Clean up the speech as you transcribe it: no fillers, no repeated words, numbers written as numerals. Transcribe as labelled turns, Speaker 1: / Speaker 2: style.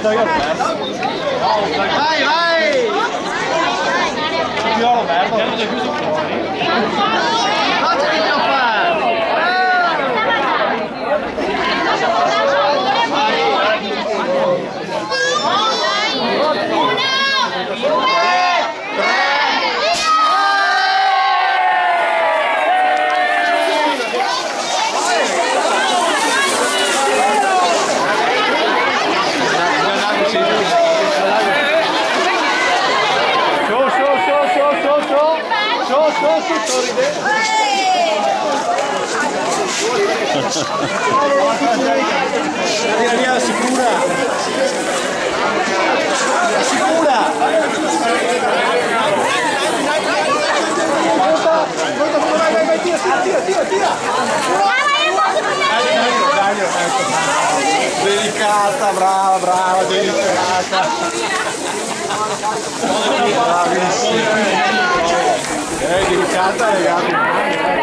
Speaker 1: Vai, vai! Io Roberto, hanno già chiuso fuori. Cosa ti devo fare? Via, sicura! Sicura! Vai, tira! Delicata, brava, delicata! Bravissima! Delicata, ragazzi!